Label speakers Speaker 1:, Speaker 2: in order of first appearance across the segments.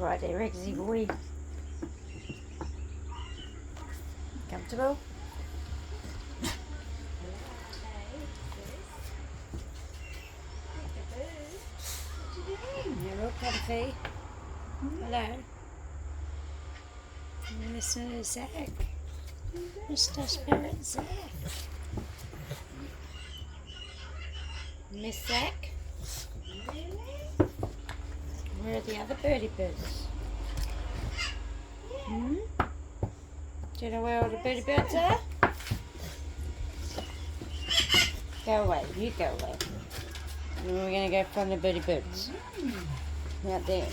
Speaker 1: right there, Rexy boy. Comfortable? You're all comfy. Hello. Mr. Zac. Moustache Parrot Zac. Miss Zac? Where are the other birdie birds? Hmm? Do you know where all the birdie birds are? Go away, you go away. And we're going to go find the birdie birds. Out there.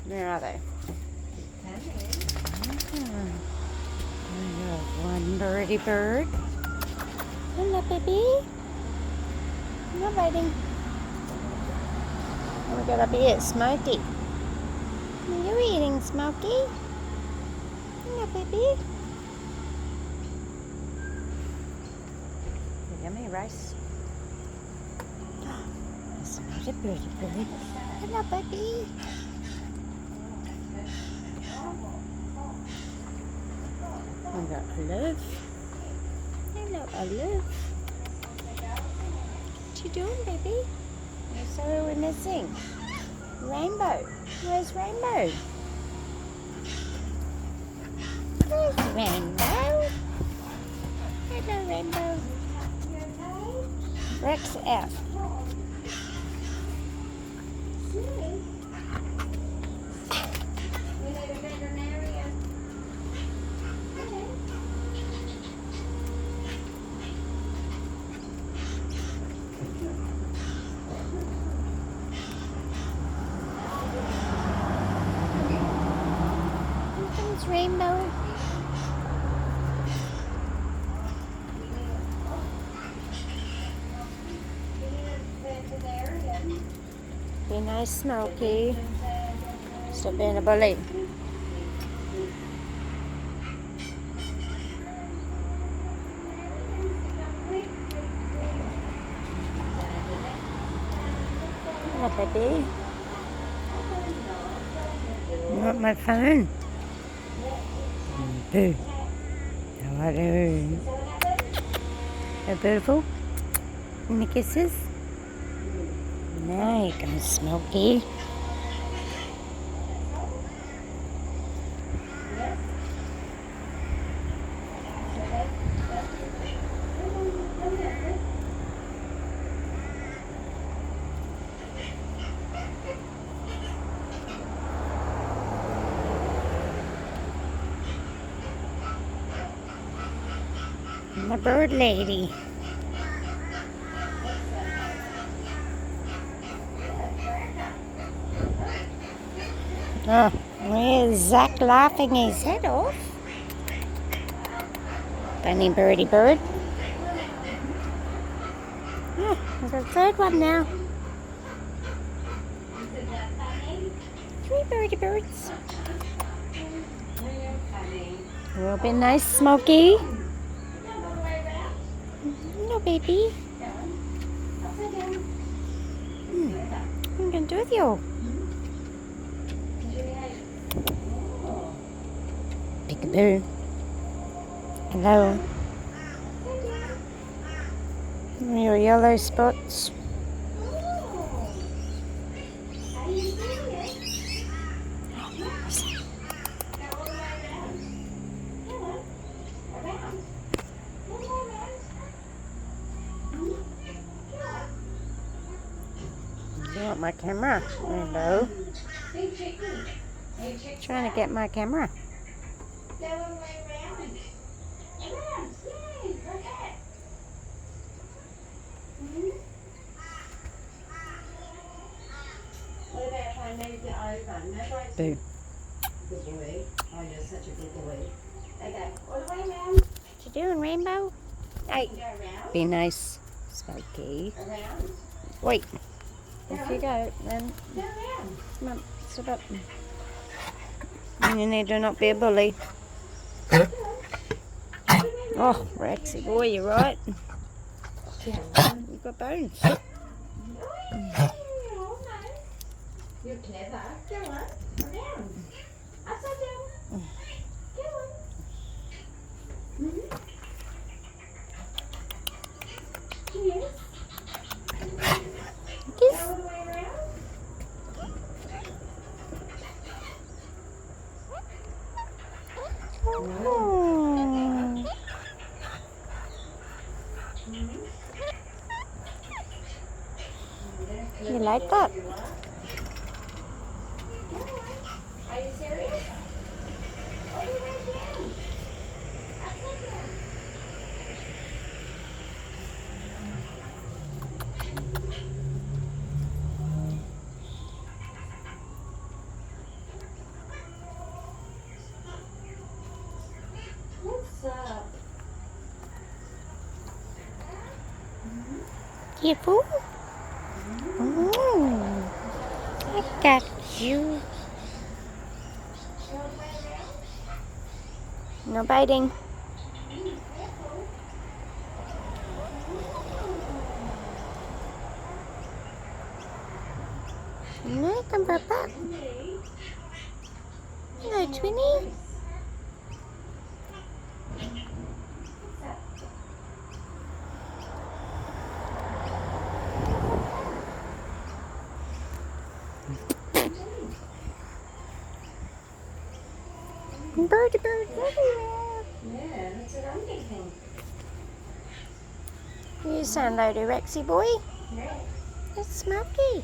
Speaker 1: Where are they? One birdie bird. Hello, baby. You're biting. And we got up here, Smokey. Are you eating, Smokey? Hello, baby. Yummy rice. There's another birdie bird. Hello, baby. We got Olive. Hello, Olive. What you doing, baby? So we're missing Rainbow. Where's Rainbow? Where's Rainbow? Hello, Rainbow. Rexx out. Rainbow. Be nice, Smokey. Stop being a bully. Hello, baby. You want my phone? Boo. How are you? How beautiful? Any kisses? Now you can Smokey. The bird lady. Oh, where's Zac laughing his head off? Funny birdie bird. Oh, there's a third one now. 3 birdie birds. Will be nice, Smokey. Hello, baby. What are you going to do with you? Peekaboo. Hello. Your yellow spots. You want my camera? Hello. Trying to get my camera. Boo.
Speaker 2: Good boy. Oh, you're such a good boy. Okay, all the way around.
Speaker 1: What you doing, Rainbow? Hey,
Speaker 2: Go around.
Speaker 1: be nice, Smokey.
Speaker 2: Around.
Speaker 1: Wait. Off you go, then.
Speaker 2: Go around.
Speaker 1: Come on, sit up. You need to not be a bully. Oh, Rexy boy, you're right. Yeah, you've got bones.
Speaker 2: You're clever. Go on.
Speaker 1: You like that?
Speaker 2: Are you serious? Oh, you went down. Upside down. What's up?
Speaker 1: Careful. Oh, I got you. No biting. No, come back. Hello, Twinnie. Birdie bird everywhere.
Speaker 2: Yeah, that's what I'm thinking.
Speaker 1: You sound loud, Rexy boy.
Speaker 2: Yeah.
Speaker 1: It's Smoky.